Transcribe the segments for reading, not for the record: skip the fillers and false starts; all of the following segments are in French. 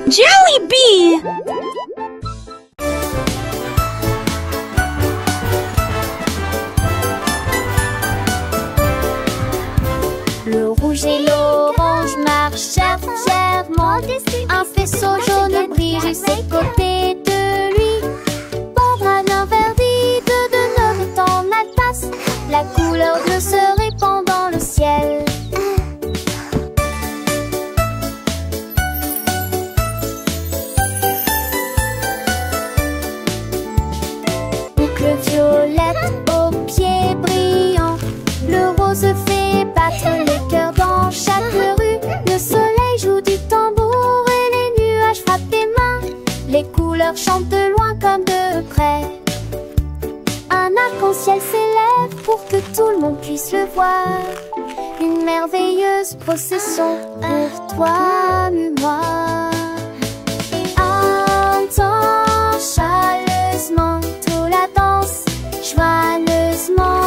Jollibee! Le rouge et l'orange marchèrent fièrement. Un faisceau jaune brille juste à côté de lui. Prendre un verre vide de neuf dans la tasse. La couleur bleue se répand dans le ciel. Boucle violette aux pieds brillants. Le rose fait battre les cœurs dans chaque rue. Le soleil joue du tambour et les nuages frappent des mains. Les couleurs chantent de loin comme de près. Un arc-en-ciel s'élève pour que tout le monde puisse le voir. Une merveilleuse procession pour toi et moi. Entends chaleureusement tout la danse, joyeusement.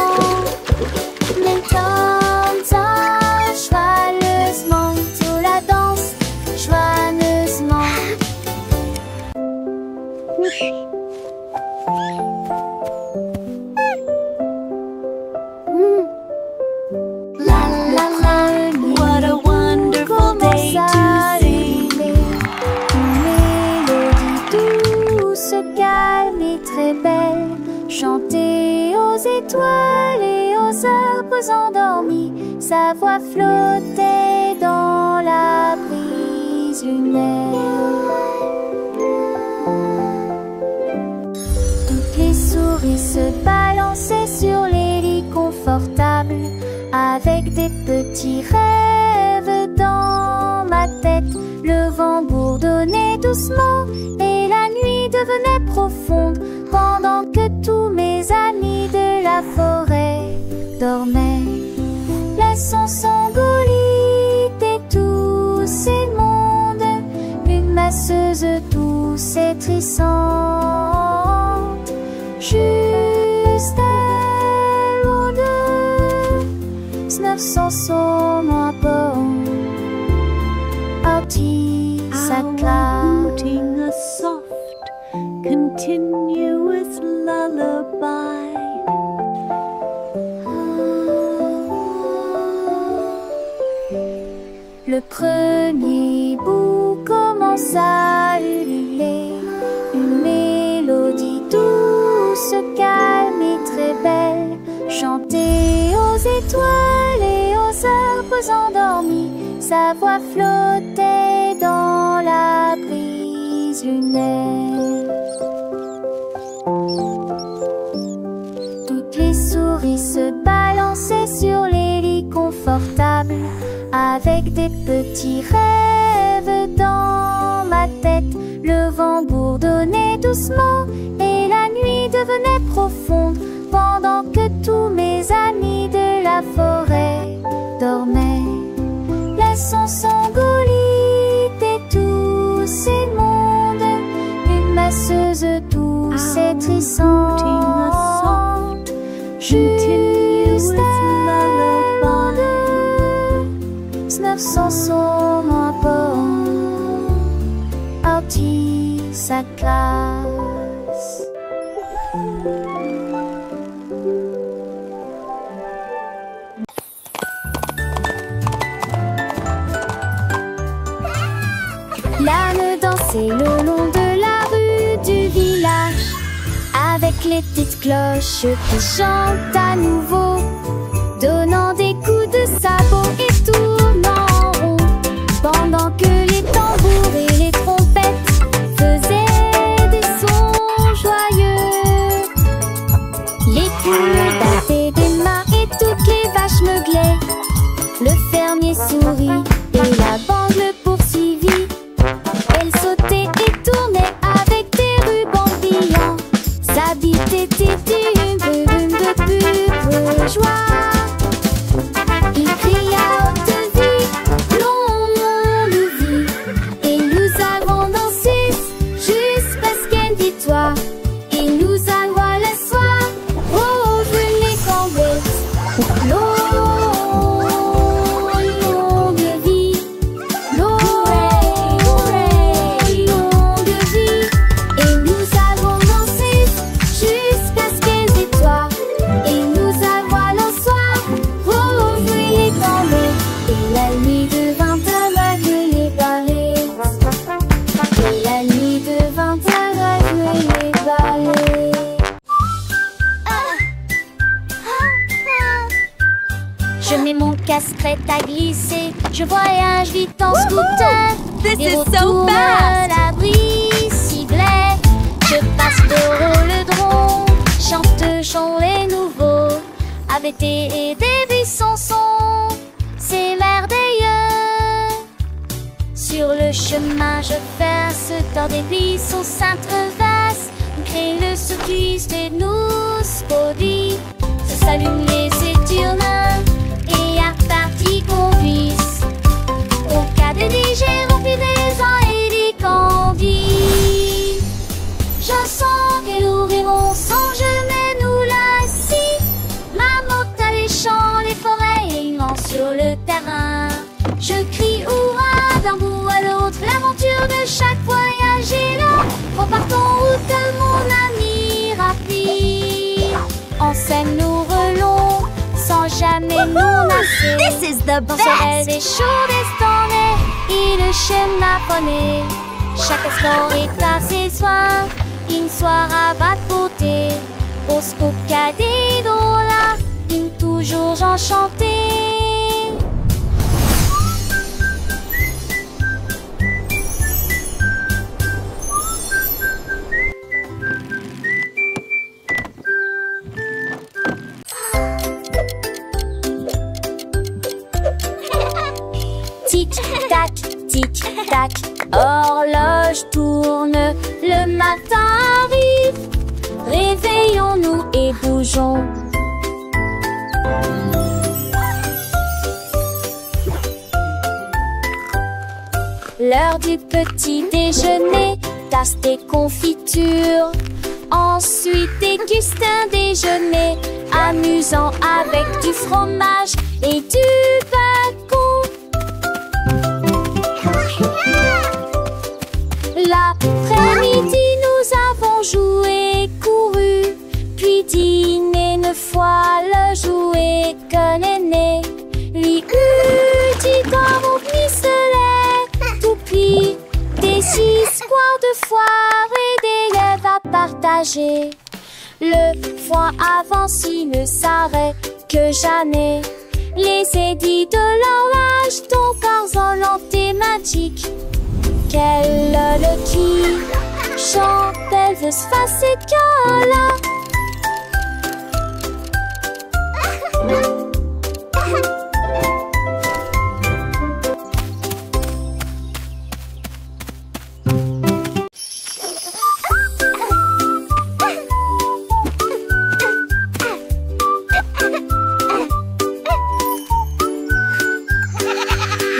Joyeusement, tout la danse, joyeusement. La la la, What a wonderful day to sing. Une mélodie douce, calme et très belle, chantée aux étoiles et aux arbres endormis. Sa voix flottait dans la brise lunaire. Toutes les souris se balançaient sur les lits confortables, avec des petits rêves dans ma tête. Le vent bourdonnait doucement et la nuit devenait profonde, pendant que tous mes amis de la forêt dormaient. Laissons s'engolir et tous ces mondes, une masseuse douce et trissante, juste loin de 900 sommes à bord. Outing a soft, continuous lullaby. Le premier bout commence à ululer, une mélodie douce, calme et très belle, chantée aux étoiles et aux arbres endormis. Sa voix flottait dans la brise lunaire. Toutes les souris se balançaient sur les lits confortables, avec des petits rêves dans ma tête. Le vent bourdonnait doucement et la nuit devenait profonde, pendant que tous mes amis de la forêt dormaient. Laissons s'engolir et tous ces mondes, une masseuse douce et trissante, juste loin de 900 sommes à bord. Artie sa classe. L'âne dansait le long de la rue du village, avec les petites cloches qui chantent à nouveau, donnant des coups de sabot et tournant en rond, pendant que les tambours et les trompettes faisaient des sons joyeux. Les poules battaient des mains et toutes les vaches meuglaient. Le fermier sourit et la bande le poursuivit. Elle sautait et tournait avec des rubans brillants. Sa bite était une brume de pure joie. Il cria à haute vue, longue vie, et nous avons dansé jusqu'à ce qu'elle dit toi. Et nous allons le soir, oh, venez camber. Longue vie, Je voyage vite en scooter. This Et is so retourne fast. la bicyclette. Je passe le rhododendron. Chante les nouveaux. Avec des buissons sont. C'est merveilleux. Sur le chemin, je verse dans des buissons s'intreversent. On crée le circuit de nous body. Se s'allument les étournements et à partie conduisent. Au cas de digérer, remplis des ans et des candies. Je sens que nous rêvons sans jamais nous lasser. Ma moto a les champs, les forêts et immense sur le terrain. Je crie hurrah d'un bout à l'autre. L'aventure de chaque voyage est là. Repartons route de mon ami rapide. En scène nous relons sans jamais nous lasser. This is the Dans ce best. des chauds destonnés et le schéma poney. Chaque instant est à ses soins. Une soirée va te porter. Au scoop cadet là, une toujours enchantée. Tic-tac, tic-tac, horloge tourne, le matin arrive. Réveillons-nous et bougeons. L'heure du petit déjeuner, tasse des confitures. Ensuite déguste un déjeuner amusant avec du fromage et du bacon. L'après-midi, nous avons joué, couru, puis dîné 9 fois le jouet que l'aîné lui eut dit comme au pistolet. Tout pli, des histoires de foire et d'élèves à partager. Le foin avance, il ne s'arrête que jamais. Les édits de l'orage, ton corps thématique. Quelle le qui chante, elle veut se passer là.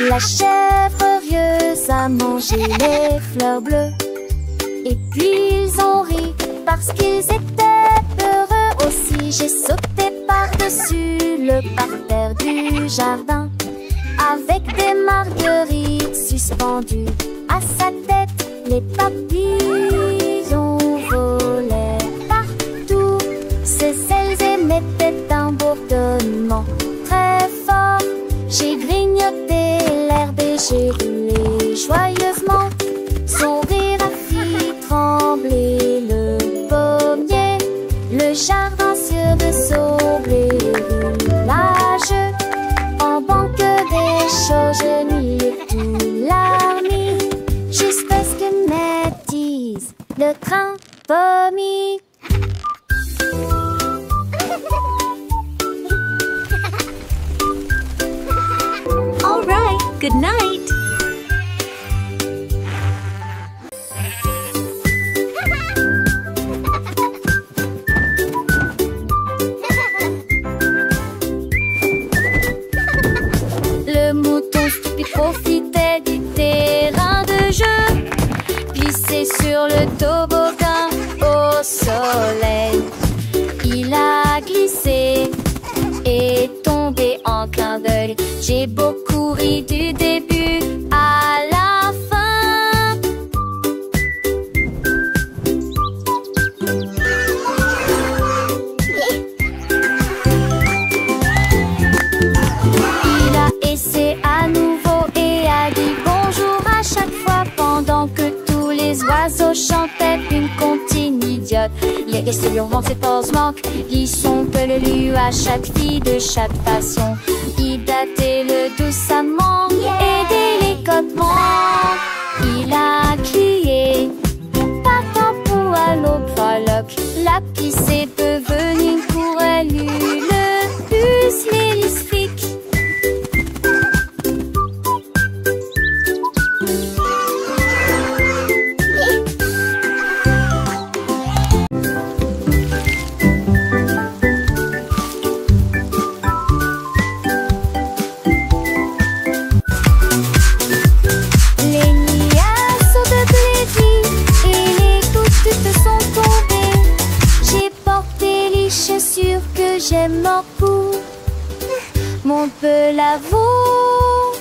La chèvre rieuse a mangé les fleurs bleues. Et puis ils ont ri parce qu'ils étaient heureux aussi. J'ai sauté par-dessus le parterre du jardin avec des marguerites suspendues à sa tête. Les papillons volaient partout. Ses ailes émettaient un bourdonnement très fort. J'ai grignoté l'herbe et j'ai roulé joyeusement. Son rire a fait trembler le pommier. Le jardin sur de sauver village. En banque des choses, je nuis tout l'armée. Jusqu'à ce que m'attise le train pommier. All right, good night. Le mouton stupide profitait du terrain de jeu. Glissé sur le toboggan au soleil. Il a glissé et tombé en clin d'œil. J'ai beaucoup ri du début à la fin. Il a essayé à nouveau et a dit bonjour à chaque fois pendant que tous les oiseaux chantaient une comptine idiote. Les et sûrement ses forces manquent. Lisson peut le lu à chaque fille de chaque façon. Idatez-le doucement et délicatement. Il a crié, partant pour à l'aube frolique. La pissée peut venir pour elle, le bus l'hélistrique. J'ai mort pour mon peu l'avoue,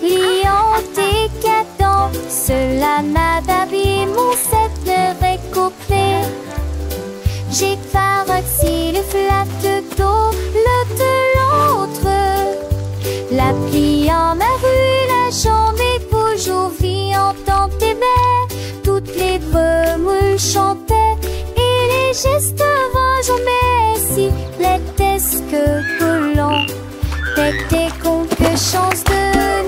liant et cadent, cela n'a d'habillé mon cette récouplé. J'ai paroxy le flatte d'eau, le de l'autre, la pliant ma rue, la jambe et toujours viant dans tes baies, toutes les remoules chantaient et les gestes vagues si l'étesque collant était quelque chance de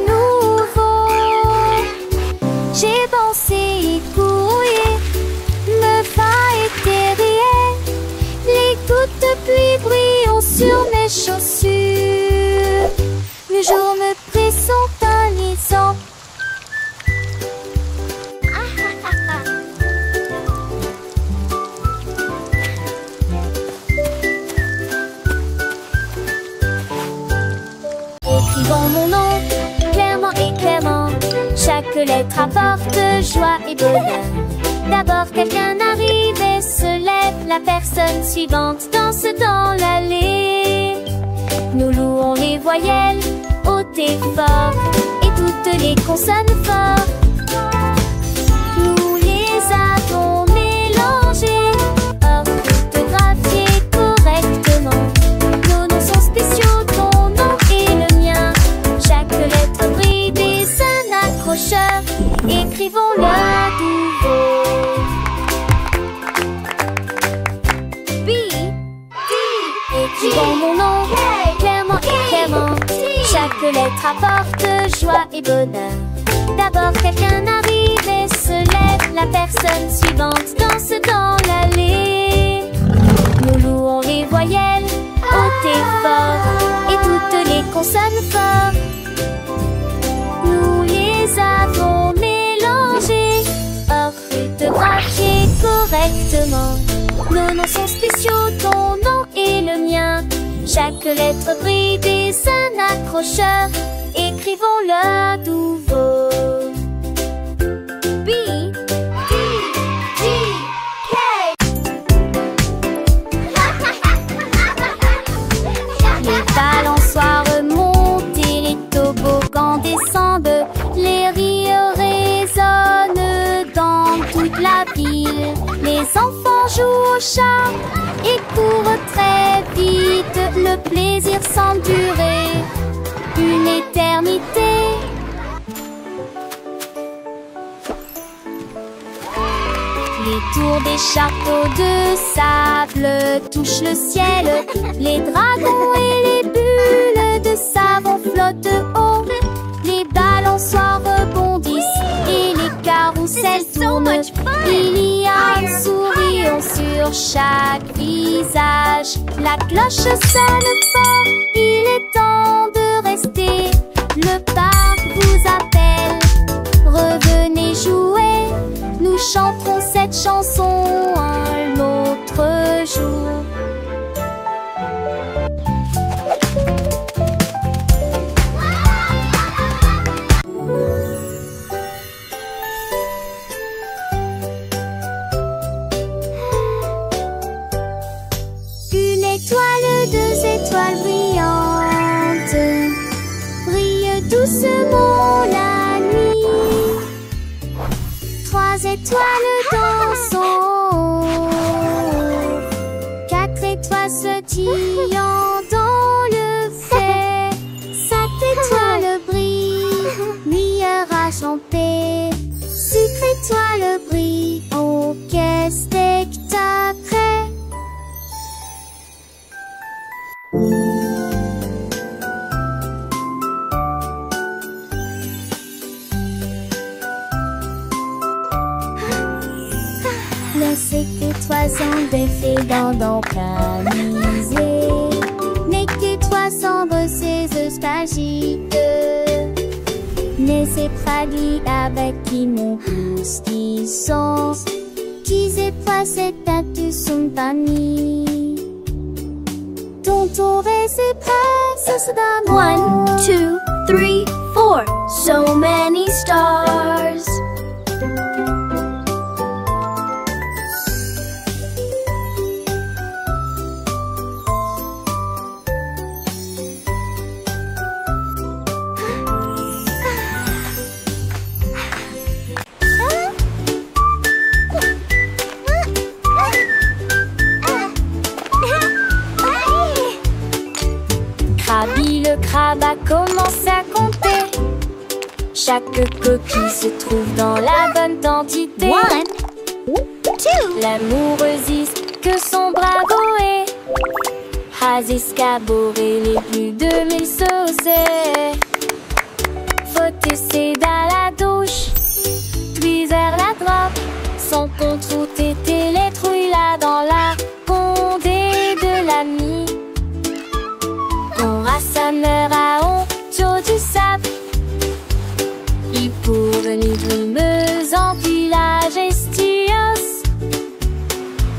nouveau. J'ai pensé y courir, me faillir rire, les gouttes de pluie brillant sur mes chaussures. Le jour me pressent un lisant. Écrivons mon nom, clairement et clairement. Chaque lettre apporte joie et bonheur. D'abord quelqu'un arrive et se lève. La personne suivante danse dans l'allée. Nous louons les voyelles hautes et fortes et toutes les consonnes fortes. Nous les avons mélangées, orthographiées correctement. Nos noms sont spéciaux, ton nom et le mien. Chaque lettre brille des un accrocheur. Écrivons-le à nouveau. B, D. Écrivons mon nom, clairement et clairement. Chaque lettre apporte joie et bonheur. D'abord quelqu'un arrive et se lève. La personne suivante danse dans l'allée. Nous louons les voyelles hautes et fortes et toutes les consonnes fortes. Nous les avons mélangées, orthographiées correctement. Nos noms sont spéciaux, ton nom et le mien. Chaque lettre brille des un accrocheur. Écrivons-le à nouveau. B, D, G, K. Les balançoires remontent et les toboggans descendent. Les rires résonnent dans toute la ville. Les enfants jouent au chat et courent très vite. Le plaisir semble durer une éternité. Les tours des châteaux de sable touchent le ciel. Les dragons et les bulles de savon flottent haut. Les balançoires rebondissent et les carousels tournent. Il y a un sourire sur chaque visage. La cloche sonne fort, il est temps de rester. Le parc vous appelle, revenez jouer. Nous chanterons cette chanson un autre jour. Une étoile, deux étoiles brillantes brillent doucement la nuit. Trois étoiles dansant, quatre étoiles sautillant dans le fait. Sept étoiles brillent, nuage en paix. Six étoiles brillent, oh quel spectacle! poissons greffés dans ton camisé. N'est que toi sombre ces œufs magiques. Mais c'est fragile avec qui mon poustisson. Qui c'est pas cette tête son panier. Ton tour et c'est prêt, ça se donne. 1, 2, 3, 4. So many stars. Krabi le crabe a commencé à compter. Chaque coquille se trouve dans la bonne quantité. 1, 2. L'amoureuse que son bravo est. Has escaboré les plus de 1000 saucés. Faut essayer dans la douche, puis vers la droite. Sans contre était les trouilles là dans la condé de l'ami. Quand Rassa meurt à honte du sable, il pour venir brumeuse en village estios.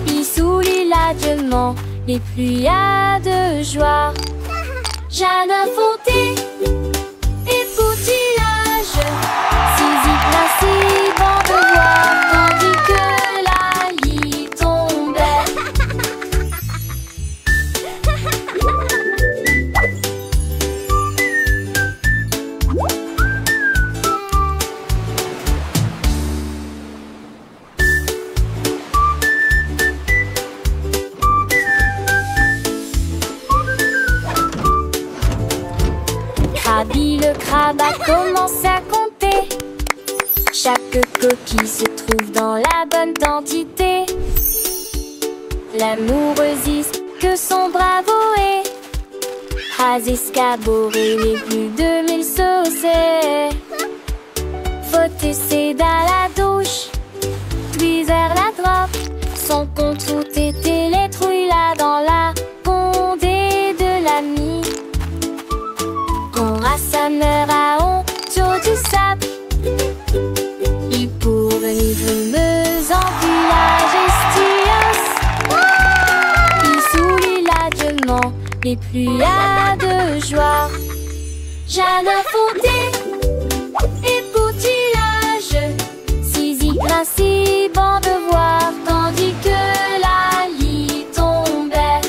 Il soulit l'adieuement les pluies de joie. Jeanne Fonté et Poutillage, Zizi placé dans le voir, tandis que la lit tombait. Krabi le crabe a commencé à compter. Chaque coquille se trouve dans la bonne quantité. L'amoureuse que son bravo est. Has escaboré les plus de 1000 saucés. Faut essayer dans la douche, puis vers la droite. Sans contre était les trouilles là dans la condé de l'ami. Quand Rassa meurt à honte du sable, il pour venir brumeuse en village estios. Il soulit l'adieuement les pluies de joie. Jeanne Fonté et Poutillage, Zizi principe en devoir, tandis que la lit tombait.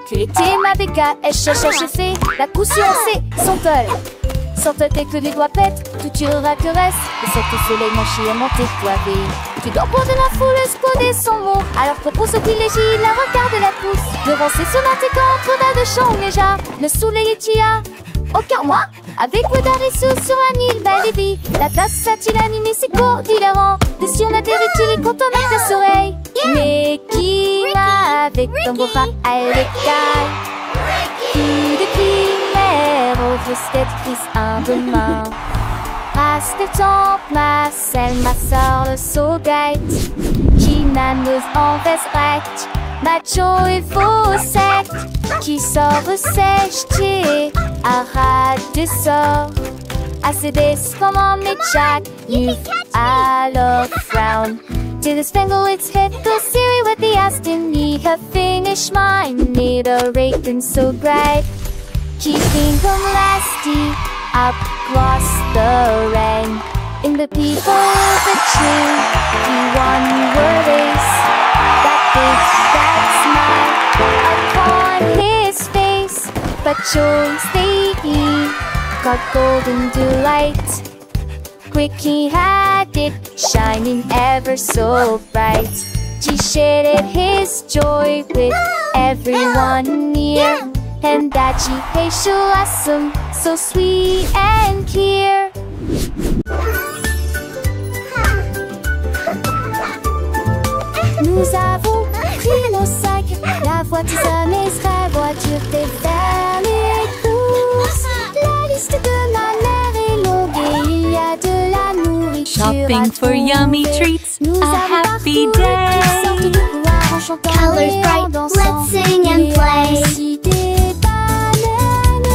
Que l'été ma béca, elle cherche fait la coup sur C, son tol. Sans ta tête que les doigts pètent, tout tirera que reste. Et cette soleil manché à monter toivé. Tu dors pour de la foule, exploder son mot. Alors propose au privilégie, la regarde la pousse. Devant ses sonnettes et contre de chant déjà. Le soleil est tia. Aucun moi, avec Wodarisou sur un île Balibi. La place a-t-il animé ses cours d'hilarant. Des cieux n'atterrit-il et content avec ta soleil. Mais qui va avec ton beau bras à l'écaille. Coup de primaire, au fusquette prise un de main. Passe tes temps, ma selle, ma soeur, le saugate. Qui naneuse en veste recte, macho et faux sec. Qui sort sèche, t'es arrête des sorts. Assez des comme en jack, you alors frown. To the spangle its head, go Siri with the Aston. Ye have finished mine, need a rating so bright. Keeping them lasty, up across the rain. In the people of the tree, he won your race. That big, that smile upon his face. But choice they got golden delight. Quick he had it, shining ever so bright. He shared his joy with everyone near. And that she pays awesome, so sweet and clear. Nous avons petits hommes et seraient voitures et faire les courses. La liste de ma mère est longue et il y a de la nourriture. Shopping for yummy treats, Nous a avons happy parcouru toutes sortes de day. couloirs en chantant Colors et en bright, dansant. let's sing and Il y a play. aussi des bananes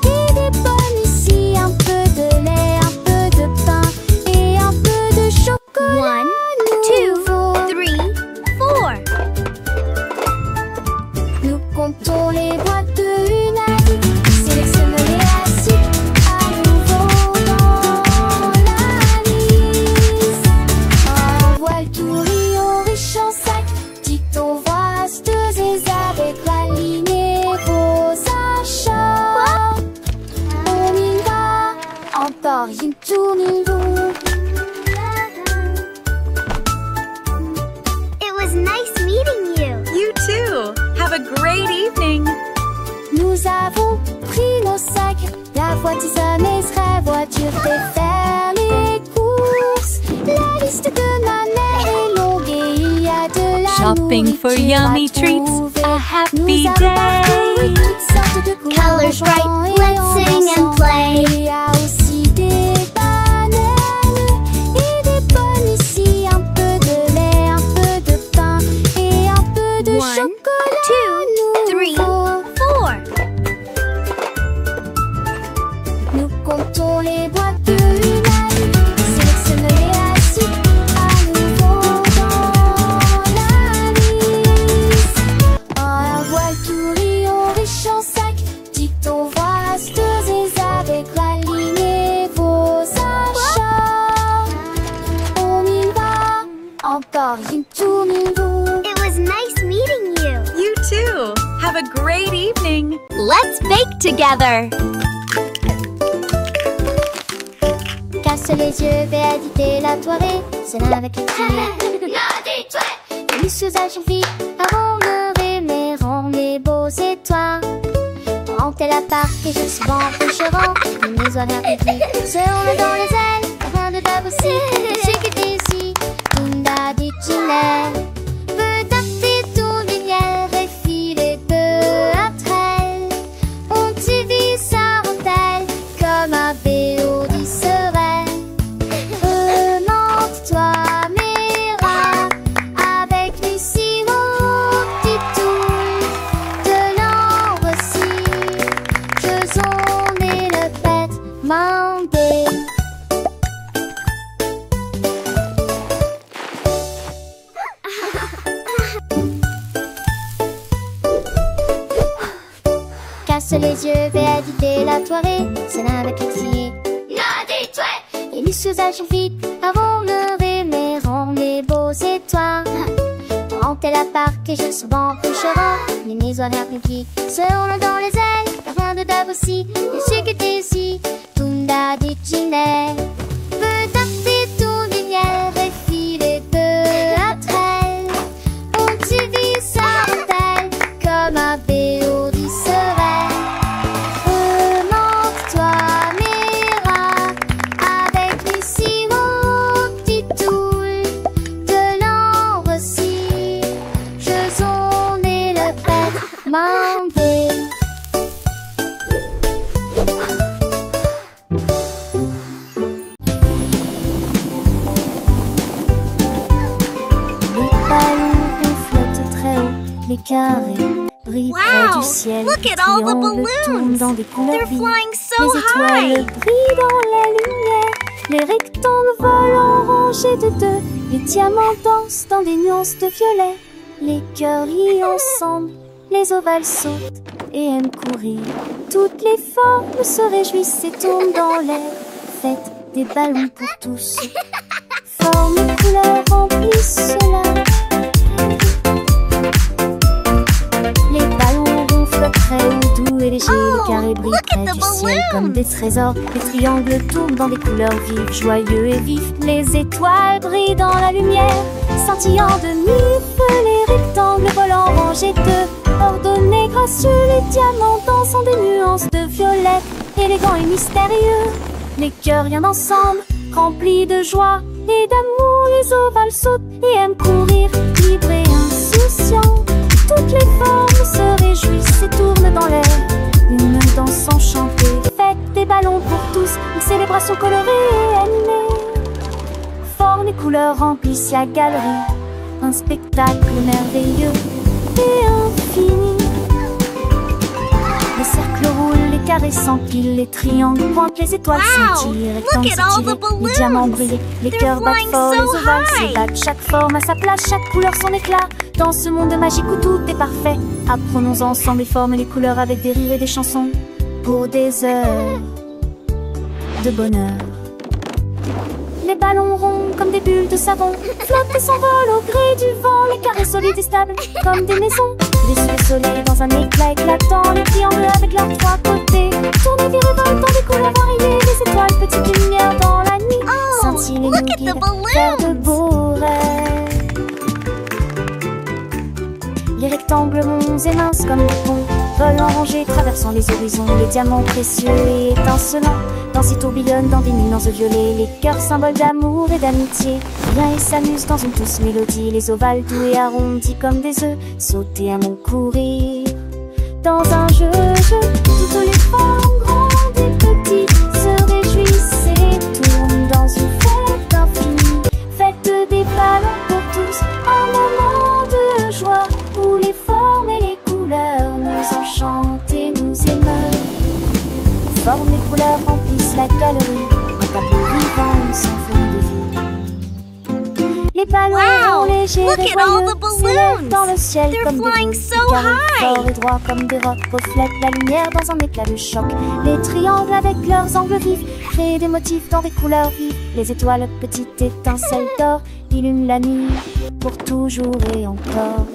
et des pommes ici, un peu de lait, un peu de pain et un peu de chocolat. 1, 2, 3, 4. Nous comptons les boîtes de une à une, sélectionnons les assiettes à nouveau dans la liste. Un voile tout riant riche en sac, dicton vaste et avec la ligne et vos achats. On y va, encore une tournée longue. It was nice meeting you. You too. Have a great evening. Nous avons pris nos sacs, la voiture et serait voiture et faire les courses. La liste de ma mère est longue et il y a de la Shopping for nourriture yummy à treats, trouver. a happy Nous avons parcouru day. toutes sortes de couleurs en Colors bright, chantant et let's en sing and dansant. play. Il y a aussi des bananes et des pommes ici, un peu de lait, un peu de pain et un peu de 1, chocolat 2, 3, nouveau. 4. Nous comptons les boîtes de une à une, sélectionnons les assiettes à nouveau dans la liste. Un voile tout riant riche en sac, dicton vaste et avec la ligne et vos achats. On y va, encore une tournée longue. It was nice meeting you. You too. Have a great evening. Let's bake together. Casse les yeux, vais éviter la soirée. C'est là avec les filles. Les usages vite avant de rêver, rend les beaux étoiles. Rentez la part et je suis bon pêcherant. Les horaires publics se roulent dans les ailes. Rien de table aussi, c'est que t'es ici. Linda dit Ginelle. Peut taper ton lumière et filer peu après elle. On t'y vit sa rentelle comme un vélo serait. Remonte-toi, Mira, avec Lucie, mon petit tour. De l'ambre aussi, faisons et le fête mandé. Casse les yeux, vais éviter la soirée. C'est là avec les filles. Et les usages vite avant le rêver, rend les beaux étoiles. Rentez la part et je suis bon pêcherant. Les horaires publics se roulent dans les ailes. Rien de dab aussi, et c'est que t'es ici. Tunda dit Ginelle. Peut taper ton lumière et filer peu après elle. On t'y vit sa rentelle comme un vélo serait. Remonte-toi, Mira, avec Lucie, mon petit tour. De l'ambre aussi, faisons et le fête mandé. Les ballons flottent très haut, les carrés brillent près Wow, du ciel. look Les at all the triangles tournent balloons. dans des couleurs They're vives. flying so Les étoiles high. brillent dans la lumière. Les rectangles volent en rangées de deux. Les diamants dansent dans des nuances de violet. Les cœurs rient ensemble. Les ovales sautent et aiment courir. Toutes les formes se réjouissent et tournent dans l'air. Faites des ballons pour tous. Formes et couleurs remplissent cela. Les ballons ronflent très haut, doux et légers. Oh, Les carrés brillent look at près the du ciel balloons. comme des trésors. Les triangles tournent dans des couleurs vives, joyeux et vifs. Les étoiles brillent dans la lumière, scintillant de mille feux. Les rectangles volent en rangées de ordonnés, gracieux. Les diamants dansent en des nuances de violet, élégants et mystérieux. Les cœurs rien ensemble, remplis de joie et d'amour. Les ovales sautent et aiment courir, libres et insouciants. Toutes les formes se réjouissent et tournent dans l'air. Une danse enchantée, fête des ballons pour tous, une célébration colorée et animée. Formes et couleurs remplissent la galerie, un spectacle merveilleux et infini. Les cercles roulent, les carrés s'empilent, les triangles pointent, les étoiles scintillent, les rectangles s'étirent, les diamants brillent, les cœurs battent fort, les ovales s'ébattent. Chaque forme a sa place, chaque couleur son éclat. Dans ce monde magique où tout est parfait, apprenons ensemble les formes et les couleurs avec des rires et des chansons pour des heures de bonheur. Les ballons ronds comme des bulles de savon flottent et s'envolent au gré du vent. Les carrés solides et stables comme des maisons. Les sous le soleil dans un éclat éclatant. Les triangles avec leurs trois côtés tournent et virevoltent dans des couleurs variées. Les étoiles, petites lumières dans la nuit, scintillent et nous guident vers de beaux rêves. Les rectangles ronds et minces comme des ponts volent en rangée, traversant les horizons. Les diamants précieux et étincelants dansent et tourbillonnent dans des nuances violets. Les cœurs symboles d'amour et d'amitié viennent et s'amusent dans une douce mélodie. Les ovales doux et arrondis comme des œufs sauter à mon courir. Dans un jeu, toutes les formes grandes et petites se réjouissent et tournent dans une fête infinie. Fête des ballons pour tous, un moment de joie où les formes et les couleurs nous enchantent et nous émeuvent. Formes et couleurs remplissent la galerie, un tableau vivant sans fond de vie. Les ballons légers et joyeux s'élèvent dans le ciel comme des boules. Les carrés forts et droits comme des rocs reflètent la lumière dans un éclat de choc. Les triangles avec leurs angles vifs créent des motifs dans des couleurs vives. Les étoiles, petites étincelles d'or, illuminent la nuit pour toujours et encore.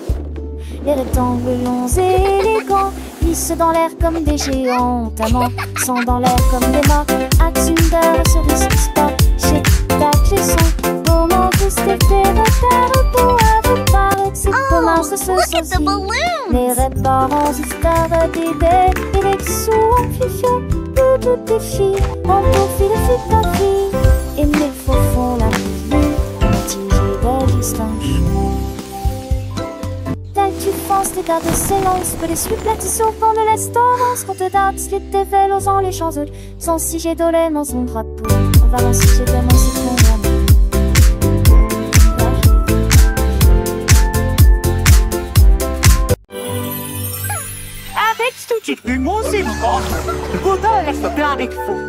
Les rectangles longs et élégants glissent dans l'air comme des géants amants, sont dans l'air comme des mâts. Atsunder, cerise, sport, chez tac, chez son moment tous tes repères pour avec paraître c'est commun ce sosie. Les réparants histoires des bêtes et les dessous en fifio, toutes tes filles en profil de ta vie. Et mes faux font la vie, tigé de distance. Tu penses les gardes s'élancent, que les supplètes au vent de l'espérance. Qu'on te date, les dévèles osant les champs sans si j'ai dolé dans son drapeau. On va lancer chez tellement c'est ton amour. Avec ce type de musique, Bouddha laisse plein avec vous.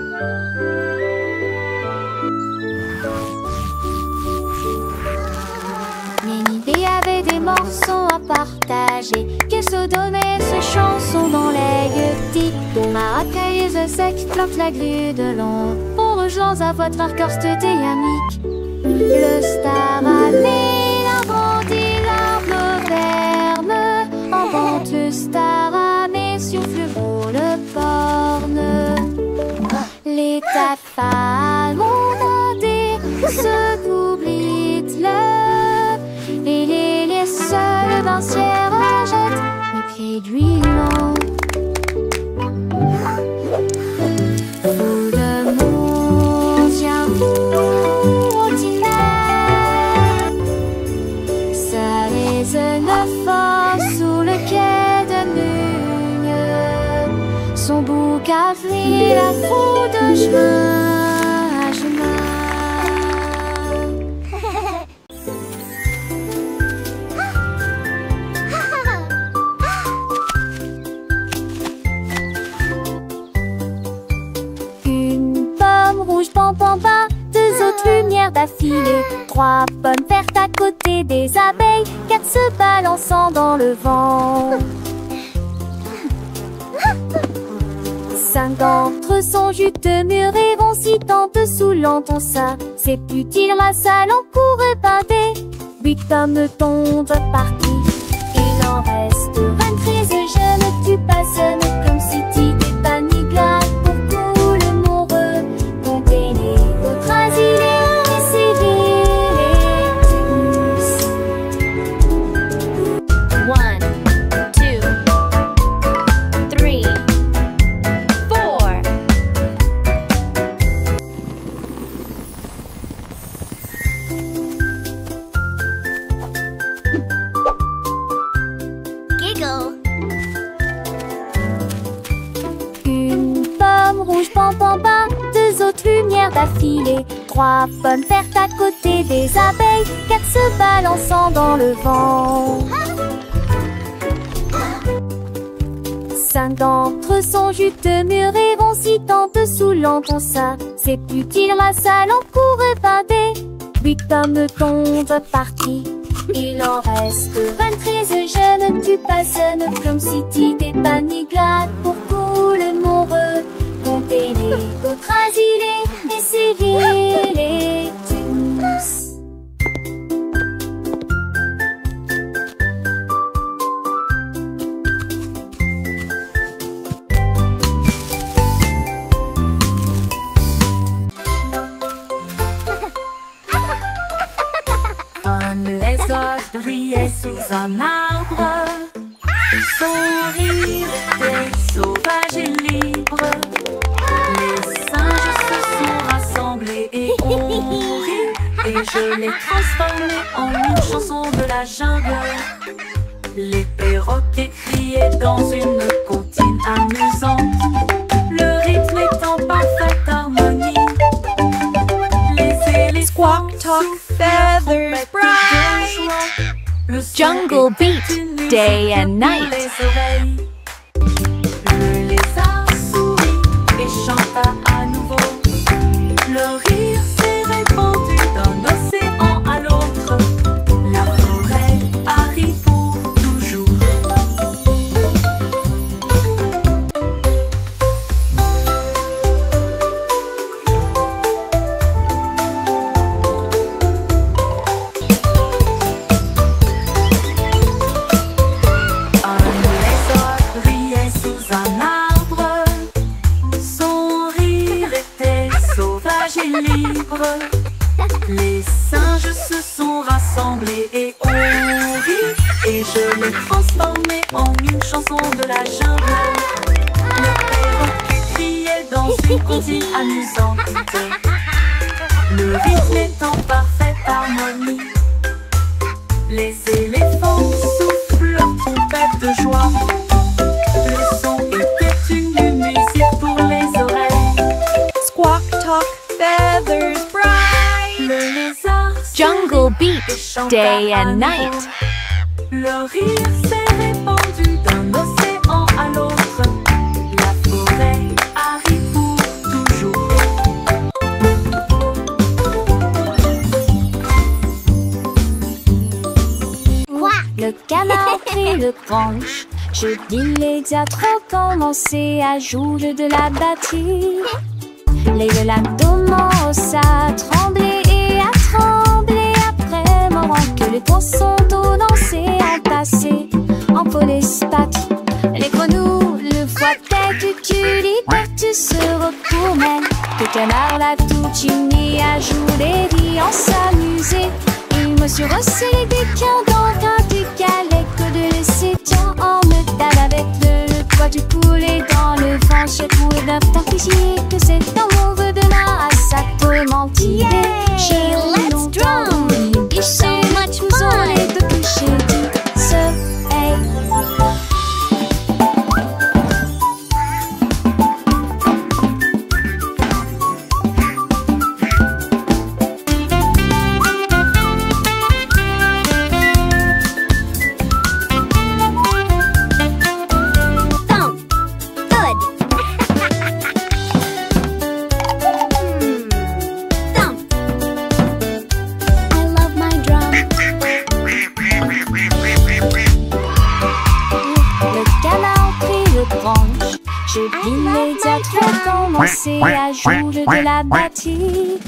Il y avait des morceaux à partager, que se donnaient ces chansons dans les gueutis. Maracaïs sec, flotte la grue de l'ombre. On rejoint à votre arcorste dynamique. Le star allait, la grandit, l'arbre ferme. En vente, le star allait, souffle pour le porne. Les tafales montés, se doublent le. Et les seuls bancières achètent les pieds d'huilant. Tout le monde vient vous ordinaire. Ça résonne fort sous le quai de Mugne. Son bouc a pris la foule de chemin à chemin. Deux autres lumières d'affilée, 3 pommes vertes à côté des abeilles, 4 se balançant dans le vent. 5 d'entre eux sont juteux, mûrs et vont si tant dessous l'entend ça. C'est plus-il ma salle en cours épinté. 8 pommes tombent parties, il en reste 23. Je ne tue pas, ce n'est comme si tu t'es pas ni glace pour tout le monde. Comptez les autres asilés et civils et 1, 2, 3, 4. Giggle. d'affilée. 3 pommes vertes à côté des abeilles. 4 se balançant dans le vent. 5 d'entre eux sont juteux, mûrs et vont si tant dessous l'encon ça. C'est plus qu'il ramasse à l'encours épandé. 8 pommes tombent partis. Il en reste 23 jeunes. Tu passes comme si t'étais paniglade pour couler mon re. Comptez les autres asilés, essayez-les tous. Comme les autres riaient sous un arbre, son rire était sauvage et libre. Les singes se sont rassemblés et ont ri, et je l'ai transformé en une chanson de la jungle. Les perroquets criaient dans une comptine amusante, le rythme est en parfaite harmonie. Les éléphants Squawk, talk, feathers, bright. le son Jungle était beat, une musique day and pour night. les oreilles. Le lézard sourit et chanta à nouveau. Le rire s'est répandu d'un océan à l'autre. La forêt arrive pour toujours. Un lézard riait sous un arbre. Son rire était sauvage et libre. Les singes se sont rassemblés et ont ri, et je l'ai transformé en une chanson de la jungle. Le perroquet criait dans une comptine amusante. Le rythme est en parfaite harmonie. Les éléphants soufflent leur trompette de joie. Le son était une musique pour les oreilles. Squawk, talk, feathers, bright. Le lézard Jungle sourit beat, et chanta day à and nouveau. night. Le rire s'est répandu d'un océan à l'autre. La forêt arrive pour toujours. Quoi? Le canard prit le branche. Je dis les diatres ont commencé à jouer de la batterie. Les lacs commencent à trembler et à trembler après moment que les poissons d'eau dansaient en passé en polyspathie. Les grenouilles, le foie tête, tu se retournait. Le canard l'a tout chimie à jouer et en s'amuser. Il me suis resserré des quins dans un décalé que de laisser tiens en me tape avec le poids du poulet dans le ventre. Pour d'un t'afficher que c'est un mauvais de là à sa tourmentille. Yay! Let's drum! It's so much fun! Et de coucher du soleil. Thump! Good! Thump! I love my drum. Le canard prit le branche. Je dis les diatres commencé à jouer de la batterie.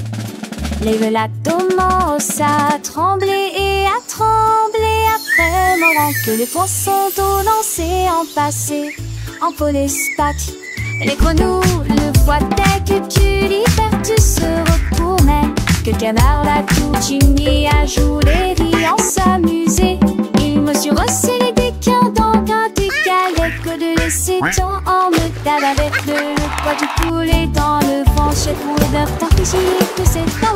Les lacs commencent à trembler et à trembler après moment que les poissons d'eau dansaient en passé en polyspathie. Les grenouilles, le foie tête, tu libères, tu se retournais. Que le canard l'a tout chimie à jouer et en s'amuser. Il me suis resserré des quins dans un décalé que de laisser tant en me tape avec le poids du poulet dans le ventre. Pour d'un t'afficher que c'est un